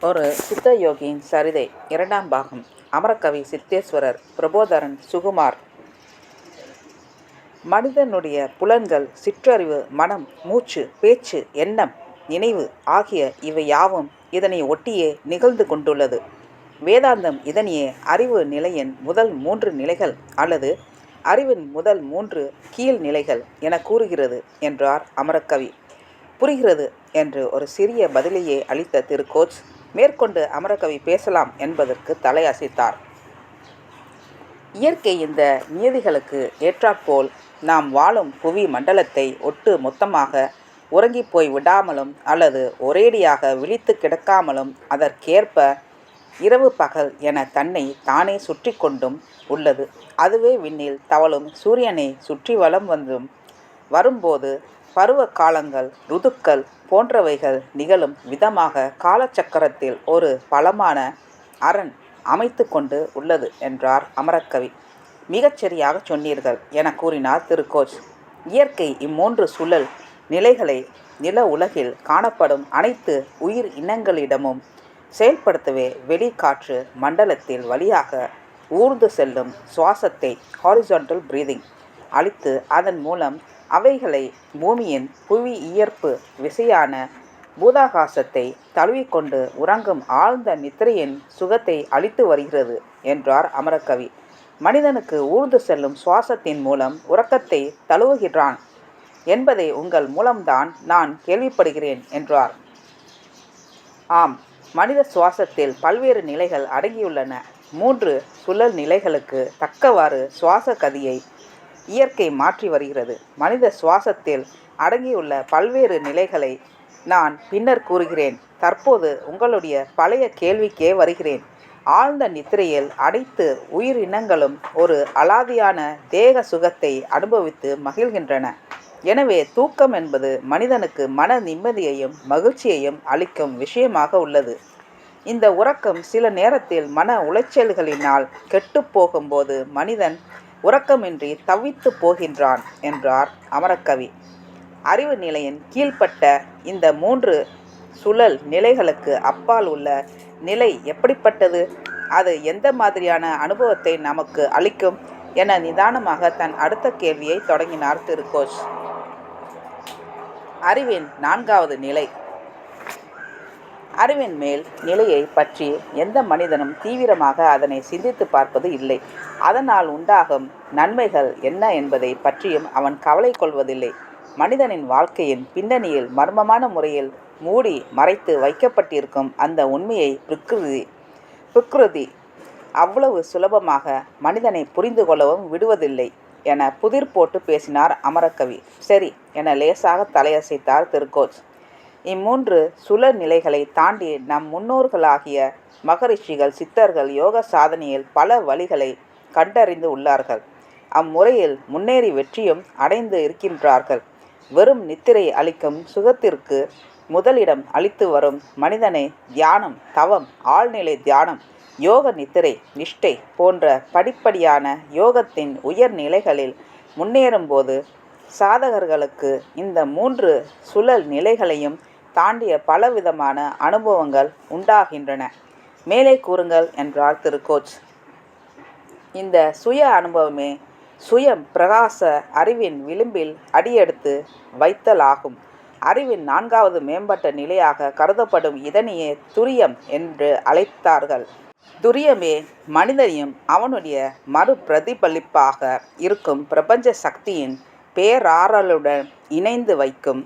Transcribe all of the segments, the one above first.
ஒரு சித்த யோகியின் சரிதை 2ஆம் பாகம். அமரகவி சித்தேஸ்வரர், பிரபோதரன், சுகுமார். மனிதனுடைய புலன்கள், சிற்றறிவு, மனம், மூச்சு, பேச்சு, எண்ணம், நினைவு ஆகிய இவை யாவும் இதனை ஒட்டியே நிகழ்ந்து கொண்டுள்ளது. வேதாந்தம் இதனையே அறிவு நிலையின் முதல் 3 நிலைகள் அல்லது அறிவின் முதல் 3 கீழ் நிலைகள் என கூறுகிறது என்றார் அமரகவி. புரிகிறது என்று ஒரு சிறிய பதிலையே அளித்த திரு கோச் மேற்கொண்டு அமரகவி பேசலாம் என்பதற்கு தலையசைத்தார். இயற்கை இந்த நியதிகளுக்கு ஏற்றாற்போல் நாம் வாழும் புவி மண்டலத்தை ஒட்டு மொத்தமாக உறங்கி போய் விடாமலும் அல்லது ஒரேடியாக விழித்து கிடக்காமலும் அதற்கேற்ப இரவு பகல் என தன்னை தானே சுற்றி கொண்டும் உள்ளது. அதுவே விண்ணில் தவழும் சூரியனை சுற்றி வலம் வந்தும் வரும்போது பருவ காலங்கள், ருதுக்கள் போன்றவைகள் நிகழும் விதமாக காலச்சக்கரத்தில் ஒரு பலமான அரண் அமைத்து கொண்டு உள்ளது என்றார் அமரகவி. மிகச்சரியாக சொன்னீர்கள் என கூறினார் திரு கோச். இயற்கை இம்மூன்று சுழல் நிலைகளை நில உலகில் காணப்படும் அனைத்து உயிர் இனங்களிடமும் செயல்படுத்தவே வெளிக்காற்று மண்டலத்தில் வழியாக ஊர்ந்து செல்லும் சுவாசத்தை ஹாரிசான்டல் பிரீதிங் அளித்து அதன் மூலம் அவைகளை பூமியின் புவி ஈர்ப்பு விசையான பூதாகாசத்தை தழுவிக்கொண்டு உறங்கும் ஆழ்ந்த நித்திரையின் சுகத்தை அளித்து வருகிறது என்றார் அமரகவி. மனிதனுக்கு ஊர்ந்து செல்லும் சுவாசத்தின் மூலம் உறக்கத்தை தழுவுகிறான் என்பதை உங்கள் மூலம்தான் நான் கேள்விப்படுகிறேன் என்றார். ஆம், மனித சுவாசத்தில் பல்வேறு நிலைகள் அடங்கியுள்ளன. 3 சுழல் நிலைகளுக்கு தக்கவாறு சுவாச கதியை இயற்கை மாற்றி வருகிறது. மனித சுவாசத்தில் அடங்கியுள்ள பல்வேறு நிலைகளை நான் பின்னர் கூறுகிறேன். தற்போது உங்களுடைய பழைய கேள்விக்கே வருகிறேன். ஆழ்ந்த நித்திரையில் அனைத்து உயிரினங்களும் ஒரு அலாதியான தேக சுகத்தை அனுபவித்து மகிழ்கின்றன. எனவே தூக்கம் என்பது மனிதனுக்கு மன நிம்மதியையும் மகிழ்ச்சியையும் அளிக்கும் விஷயமாக உள்ளது. இந்த உறக்கம் சில நேரத்தில் மன உளைச்சல்களினால் கெட்டுப்போகும்போது மனிதன் உறக்கமின்றி தவித்து போகின்றான் என்றார் அமரகவி. அறிவு நிலையின் கீழ்ப்பட்ட இந்த 3 சுழல் நிலைகளுக்கு அப்பால் உள்ள நிலை எப்படிப்பட்டது? அது எந்த மாதிரியான அனுபவத்தை நமக்கு அளிக்கும் என நிதானமாக தன் அடுத்த கேள்வியை தொடங்கினார் திரு கோச். அறிவின் 4வது நிலை. அறிவின் மேல் நிலையை பற்றி எந்த மனிதனும் தீவிரமாக அதனை சிந்தித்து பார்ப்பது இல்லை. அதனால் உண்டாகும் நன்மைகள் என்ன என்பதை பற்றியும் அவன் கவலை கொள்வதில்லை. மனிதனின் வாழ்க்கையின் பின்னணியில் மர்மமான முறையில் மூடி மறைத்து வைக்கப்பட்டிருக்கும் அந்த உண்மையை பிரகிருதி அவ்வளவு சுலபமாக மனிதனை புரிந்து கொள்ளவும் விடுவதில்லை என புதிர் போட்டு பேசினார் அமரகவி. சரி என லேசாக தலையசைத்தார் திரு கோச். இம்மூன்று சுழல் நிலைகளை தாண்டி நம் முன்னோர்களாகிய மகரிஷிகள், சித்தர்கள் யோக சாதனையில் பல வழிகளை கண்டறிந்து உள்ளார்கள். அம்முறையில் முன்னேறி வெற்றியும் அடைந்து இருக்கின்றார்கள். வெறும் நித்திரை அளிக்கும் சுகத்திற்கு முதலிடம் அளித்து வரும் மனிதனை தியானம், தவம், ஆழ்நிலை தியானம், யோக நித்திரை, நிஷ்டை போன்ற படிப்படியான யோகத்தின் உயர் நிலைகளில் முன்னேறும்போது சாதகர்களுக்கு இந்த 3 சுழல் நிலைகளையும் தாண்டிய பலவிதமான அனுபவங்கள் உண்டாகின்றன. மேலே கூறுங்கள் என்றார் திரு கோச். இந்த சுய அனுபவமே சுயம் பிரகாச அறிவின் விளிம்பில் அடியெடுத்து வைத்தலாகும். அறிவின் 4வது மேம்பட்ட நிலையாக கருதப்படும் இதனையே துரியம் என்று அழைத்தார்கள். துரியமே மனிதனையும் அவனுடைய மறு பிரதிபலிப்பாக இருக்கும் பிரபஞ்ச சக்தியின் பேராறலுடன் இணைந்து வைக்கும்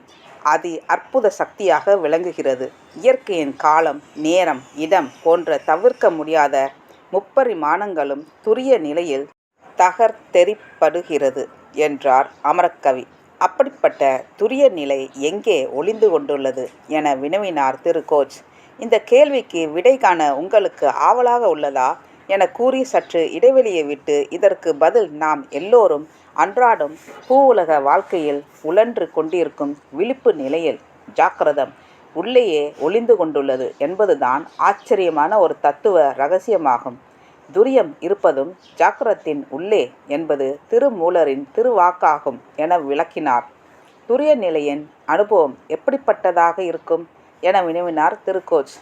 அதி அற்புத சக்தியாக விளங்குகிறது. இயற்கையின் காலம், நேரம், இடம் போன்ற தவிர்க்க முடியாத முப்பரிமாணங்களும் துரிய நிலையில் தகர்த்தெறிப்படுகிறது என்றார் அமரகவி. அப்படிப்பட்ட துரிய நிலை எங்கே ஒளிந்து கொண்டுள்ளது என வினவினார் திரு கோச். இந்த கேள்விக்கு விடை காண உங்களுக்கு ஆவலாக உள்ளதா என கூறி சற்று இடைவெளியை விட்டு, இதற்கு பதில் நாம் எல்லோரும் அன்றாடம் பூவுலக வாழ்க்கையில் உழன்று கொண்டிருக்கும் விழிப்பு நிலையில் ஜாக்கிரதம் உள்ளேயே ஒளிந்து கொண்டுள்ளது என்பதுதான் ஆச்சரியமான ஒரு தத்துவ இரகசியமாகும். துரியம் இருப்பதும் ஜாக்கிரத்தின் உள்ளே என்பது திருமூலரின் திருவாக்காகும் என விளக்கினார். துரிய நிலையின் அனுபவம் எப்படிப்பட்டதாக இருக்கும் என வினவினார் திரு கோச்.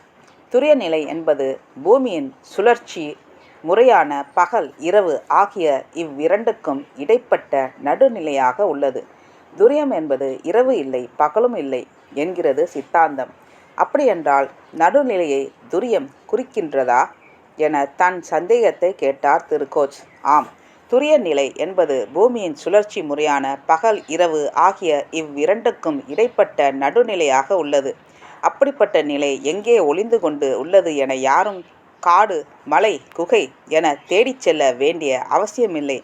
துரிய நிலை என்பது பூமியின் சுழற்சி முறையான பகல் இரவு ஆகிய இவ்விரண்டுக்கும் இடைப்பட்ட நடுநிலையாக உள்ளது. துரியம் என்பது இரவு இல்லை பகலும் இல்லை என்கிறது சித்தாந்தம். அப்படியென்றால் நடுநிலையை துரியம் குறிக்கின்றதா என தன் சந்தேகத்தை கேட்டார் திரு கோச். ஆம், துரிய நிலை என்பது பூமியின் சுழற்சி முறையான பகல் இரவு ஆகிய இவ்விரண்டுக்கும் இடைப்பட்ட நடுநிலையாக உள்ளது. அப்படிப்பட்ட நிலை எங்கே ஒளிந்து கொண்டு உள்ளது என யாரும் காடு மலை குகை என தேடிச் செல்ல வேண்டிய அவசியமில்லை.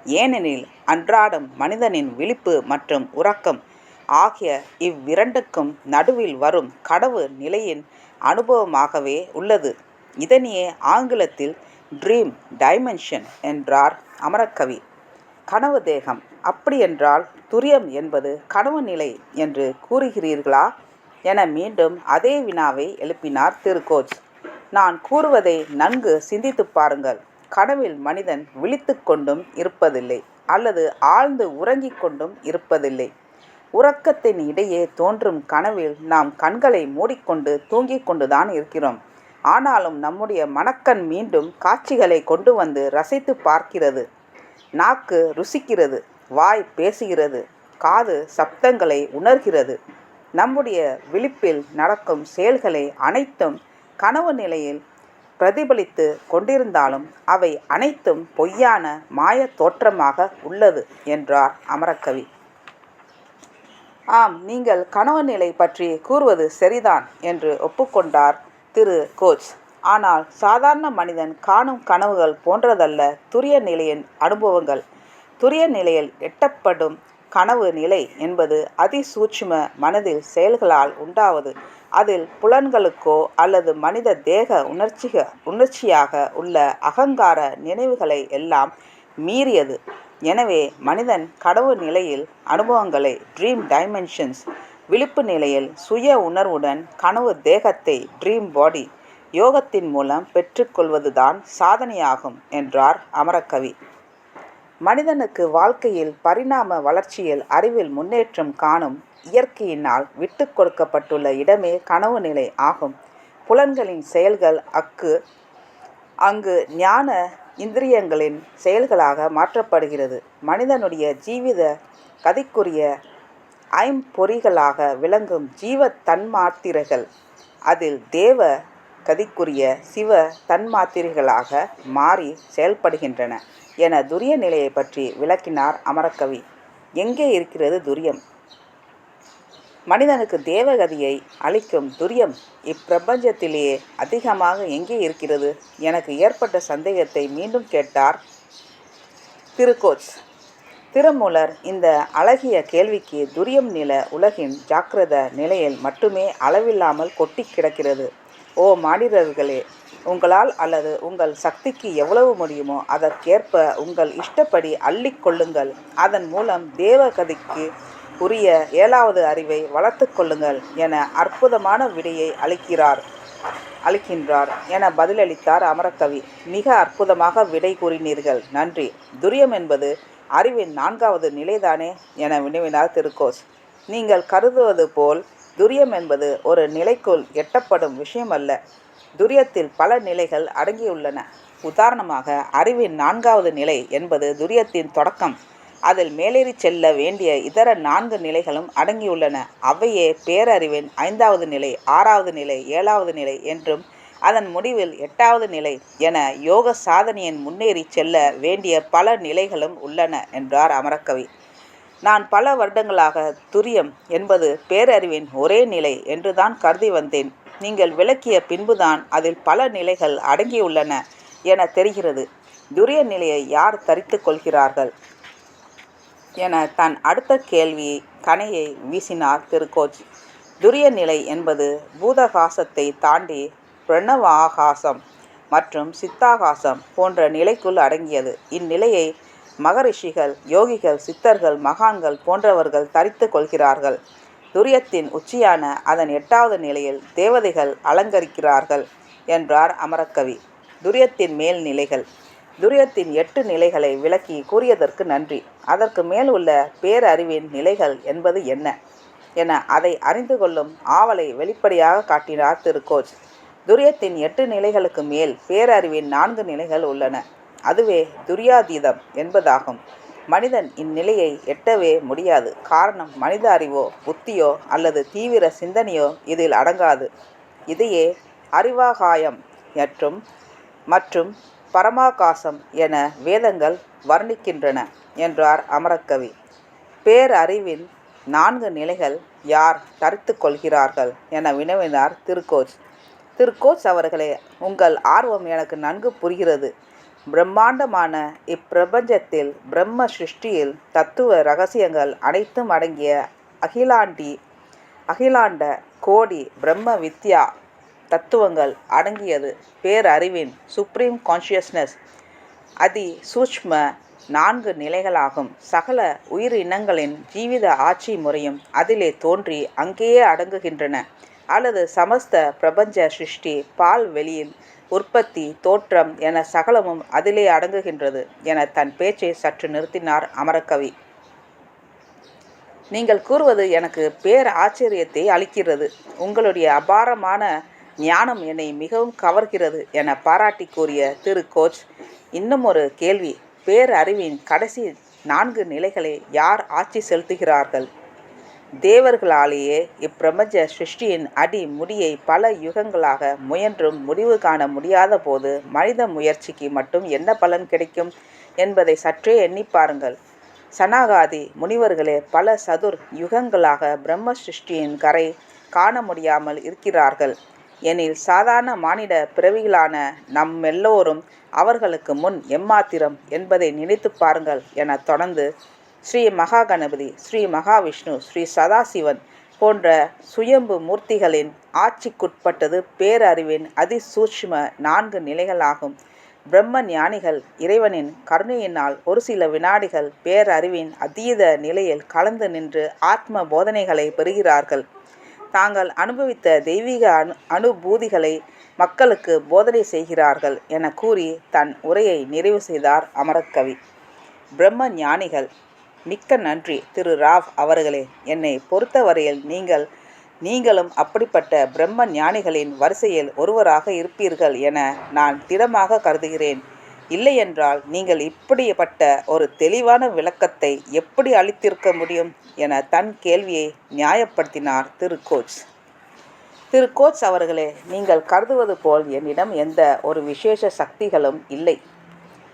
ஏனெனில் அன்றாடம் மனிதனின் விழிப்பு மற்றும் உறக்கம் ஆகிய இவ்விரண்டுக்கும் நடுவில் வரும் கனவு நிலையின் அனுபவமாகவே உள்ளது. இதனையே ஆங்கிலத்தில் ட்ரீம் டைமென்ஷன் என்றார் அமரக்கவி. கனவு தேகம். அப்படியென்றால் துரியம் என்பது கனவு நிலை என்று கூறுகிறீர்களா என மீண்டும் அதே வினாவை எழுப்பினார் திரு கோச். நான் கூறுவதை நன்கு சிந்தித்து பாருங்கள். கனவில் மனிதன் விழித்து கொண்டும் இருப்பதில்லை அல்லது ஆழ்ந்து உறங்கிக் கொண்டும் இருப்பதில்லை. உறக்கத்தின் இடையே தோன்றும் கனவில் நாம் கண்களை மூடிக்கொண்டு தூங்கிக் கொண்டுதான் இருக்கிறோம். ஆனாலும் நம்முடைய மனக்கண் மீண்டும் காட்சிகளை கொண்டு வந்து ரசித்து பார்க்கிறது. நாக்கு ருசிக்கிறது, வாய் பேசுகிறது, காது சப்தங்களை உணர்கிறது. நம்முடைய விழிப்பில் நடக்கும் செயல்களை அனைத்தும் கனவு நிலையில் பிரதிபலித்து கொண்டிருந்தாலும் அவை அனைத்தும் பொய்யான மாய தோற்றமாக உள்ளது என்றார் அமரக்கவி. ஆம், நீங்கள் கனவு நிலை பற்றி கூறுவது சரிதான் என்று ஒப்புக்கொண்டார் திரு கோச். ஆனால் சாதாரண மனிதன் காணும் கனவுகள் போன்றதல்ல துரிய நிலையின் அனுபவங்கள். துரிய நிலையில் எட்டப்படும் கனவு நிலை என்பது அதிசூட்சும மனதில் செயல்களால் உண்டாவது. அதில் புலன்களுக்கோ அல்லது மனித தேக உணர்ச்சியாக உள்ள அகங்கார நினைவுகளை எல்லாம் மீறியது. எனவே மனிதன் கனவு நிலையில் அனுபவங்களை ட்ரீம் டைமென்ஷன்ஸ், விழிப்பு நிலையில் சுய உணர்வுடன் கனவு தேகத்தை ட்ரீம் பாடி யோகத்தின் மூலம் பெற்றுக்கொள்வதுதான் சாதனையாகும் என்றார் அமரக்கவி. மனிதனுக்கு வாழ்க்கையில் பரிணாம வளர்ச்சியில் அறிவில் முன்னேற்றம் காணும் இயற்கையினால் விட்டு கொடுக்கப்பட்டுள்ள இடமே கனவு நிலை ஆகும். புலன்களின் செயல்கள் அங்கு ஞான இந்திரியங்களின் செயல்களாக மாற்றப்படுகிறது. மனிதனுடைய ஜீவித கதிக்குரிய ஐம்பொறிகளாக விளங்கும் ஜீவ தன்மாத்திரைகள் அதில் தேவ கதிக்குரிய சிவ தன்மாத்திரைகளாக மாறி செயல்படுகின்றன என துரிய நிலையை பற்றி விளக்கினார் அமரக்கவி. எங்கே இருக்கிறது துரியம்? மனிதனுக்கு தேவகதியை அளிக்கும் துரியம் இப்பிரபஞ்சத்திலேயே அதிகமாக எங்கே இருக்கிறது? எனக்கு ஏற்பட்ட சந்தேகத்தை மீண்டும் கேட்டார் திரு கோச். திருமூலர் இந்த அழகிய கேள்விக்கு துரியம் நில உலகின் ஜாக்கிரத நிலையில் மட்டுமே அளவில்லாமல் கொட்டி கிடக்கிறது. ஓ மானிடர்களே, உங்களால் அல்லது உங்கள் சக்திக்கு எவ்வளவு முடியுமோ அதற்கேற்ப உங்கள் இஷ்டப்படி அள்ளிக்கொள்ளுங்கள். அதன் மூலம் தேவகதிக்கு உரிய 7வது அறிவை வளர்த்து கொள்ளுங்கள் என அற்புதமான விடையை அளிக்கின்றார் என பதிலளித்தார் அமரக்கவி. மிக அற்புதமாக விடை கூறினீர்கள், நன்றி. துரியம் என்பது அறிவின் 4வது நிலைதானே என வினவினார் திருக்கோஸ். நீங்கள் கருதுவது போல் துரியம் என்பது ஒரு நிலைக்குள் எட்டப்படும் விஷயமல்ல. துரியத்தில் பல நிலைகள் அடங்கியுள்ளன. உதாரணமாக அறிவின் 4வது நிலை என்பது துரியத்தின் தொடக்கம். அதில் மேலேறி செல்ல வேண்டிய இதர 4 நிலைகளும் அடங்கியுள்ளன. அவையே பேரறிவின் 5வது நிலை, 6வது நிலை, 7வது நிலை என்றும் அதன் முடிவில் 8வது நிலை என யோக சாதனையின் முன்னேறி செல்ல வேண்டிய பல நிலைகளும் உள்ளன என்றார் அமரக்கவி. நான் பல வருடங்களாக துரியம் என்பது பேரறிவின் ஒரே நிலை என்றுதான் கருதி வந்தேன். நீங்கள் விளக்கிய பின்புதான் அதில் பல நிலைகள் அடங்கியுள்ளன என தெரிகிறது. துரிய நிலையை யார் தரித்து கொள்கிறார்கள் என தன் அடுத்த கேள்வியை கணையை வீசினார் திரு கோச். துரிய நிலை என்பது பூதகாசத்தை தாண்டி பிரணவாகாசம் மற்றும் சித்தாகாசம் போன்ற நிலைக்குள் அடங்கியது. இந்நிலையை மகரிஷிகள், யோகிகள், சித்தர்கள், மகான்கள் போன்றவர்கள் தரித்து கொள்கிறார்கள். துரியத்தின் உச்சியான அதன் 8வது நிலையில் தேவதைகள் அலங்கரிக்கிறார்கள் என்றார் அமரக்கவி. துரியத்தின் மேல் நிலைகள். துரியத்தின் 8 நிலைகளை விளக்கி கூறியதற்கு நன்றி. அதற்கு மேல் உள்ள பேரறிவின் நிலைகள் என்பது என்ன என அதை அறிந்து கொள்ளும் ஆவலை வெளிப்படையாக காட்டினார் திரு கோச். துரியத்தின் 8 நிலைகளுக்கு மேல் பேரறிவின் 4 நிலைகள் உள்ளன. அதுவே துரியாதீதம் என்பதாகும். மனிதன் இந்நிலையை எட்டவே முடியாது. காரணம், மனித அறிவோ புத்தியோ அல்லது தீவிர சிந்தனையோ இதில் அடங்காது. இதையே அறிவாகாயம் மற்றும் பரமாகாசம் என வேதங்கள் வர்ணிக்கின்றன என்றார் அமரக்கவி. பேரறிவின் 4 நிலைகள் யார் தரித்து கொள்கிறார்கள் என வினவினார் திருக்கோச். திருக்கோச் அவர்களே, உங்கள் ஆர்வம் எனக்கு நன்கு புரிகிறது. பிரம்மாண்டமான இப்பிரபஞ்சத்தில் பிரம்ம சிருஷ்டியில் தத்துவ இரகசியங்கள் அனைத்தும் அடங்கிய அகிலாண்ட கோடி பிரம்ம வித்யா தத்துவங்கள் அடங்கியது பேரறிவின் சுப்ரீம் கான்ஷியஸ்னஸ் அதி சூட்ச்ம 4 நிலைகளாகும். சகல உயிரினங்களின் ஜீவித ஆட்சி முறையும் அதிலே தோன்றி அங்கேயே அடங்குகின்றன. அல்லது சமஸ்த பிரபஞ்ச சிருஷ்டி, பால் வெளியில் உற்பத்தி, தோற்றம் என சகலமும் அதிலே அடங்குகின்றது என தன் பேச்சை சற்று நிறுத்தினார் அமரக்கவி. நீங்கள் கூறுவது எனக்கு பேர் ஆச்சரியத்தை அளிக்கிறது. உங்களுடைய அபாரமான ஞானம் என்னை மிகவும் கவர்கிறது என பாராட்டி கூறிய திரு கோச், இன்னும் ஒரு கேள்வி. பேரறிவின் கடைசி 4 நிலைகளை யார் ஆட்சி செலுத்துகிறார்கள்? தேவர்களாலேயே இப்பிரபஞ்ச சிருஷ்டியின் அடி முடியை பல யுகங்களாக முயன்றும் முடிவு காண முடியாத போது மனித முயற்சிக்கு மட்டும் என்ன பலன் கிடைக்கும் என்பதை சற்றே எண்ணி பாருங்கள். சனாகாதி முனிவர்களே பல சதுர் யுகங்களாக பிரம்ம சிருஷ்டியின் கரை காண முடியாமல் இருக்கிறார்கள் எனில் சாதாரண மானிட பிறவிகளான நம்மெல்லோரும் அவர்களுக்கு முன் எம்மாத்திரம் என்பதை நினைத்து பாருங்கள் என தொடர்ந்து ஸ்ரீ மகா கணபதி, ஸ்ரீ மகாவிஷ்ணு, ஸ்ரீ சதாசிவன் போன்ற சுயம்பு மூர்த்திகளின் ஆட்சிக்குட்பட்டது பேரறிவின் அதிசூட்சும 4 நிலைகளாகும். பிரம்ம ஞானிகள் இறைவனின் கருணையினால் ஒரு சில வினாடிகள் பேரறிவின் அதீத நிலையில் கலந்து நின்று ஆத்ம போதனைகளை பெறுகிறார்கள். தாங்கள் அனுபவித்த தெய்வீக அனுபூதிகளை மக்களுக்கு போதனை செய்கிறார்கள் என கூறி தன் உரையை நிறைவு செய்தார் அமரக்கவி. பிரம்ம ஞானிகள். மிக்க நன்றி திரு ராவ் அவர்களே. என்னை பொறுத்தவரையில் நீங்களும் அப்படிப்பட்ட பிரம்ம ஞானிகளின் வரிசையில் ஒருவராக இருப்பீர்கள் என நான் திடமாக கருதுகிறேன். இல்லையென்றால் நீங்கள் இப்படிப்பட்ட ஒரு தெளிவான விளக்கத்தை எப்படி அளித்திருக்க முடியும் என தன் கேள்வியை நியாயப்படுத்தினார் திரு கோச். திரு கோச் அவர்களே, நீங்கள் கருதுவது போல் என்னிடம் எந்த ஒரு விசேஷ சக்திகளும் இல்லை.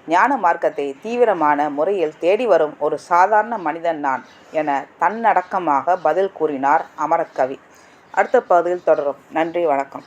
ஞான மார்க்கத்தை தீவிரமான முறையில் தேடி வரும் ஒரு சாதாரண மனிதன் நான் என தன்னடக்கமாக பதில் கூறினார் அமரக்கவி. அடுத்த பகுதியில் தொடரும். நன்றி, வணக்கம்.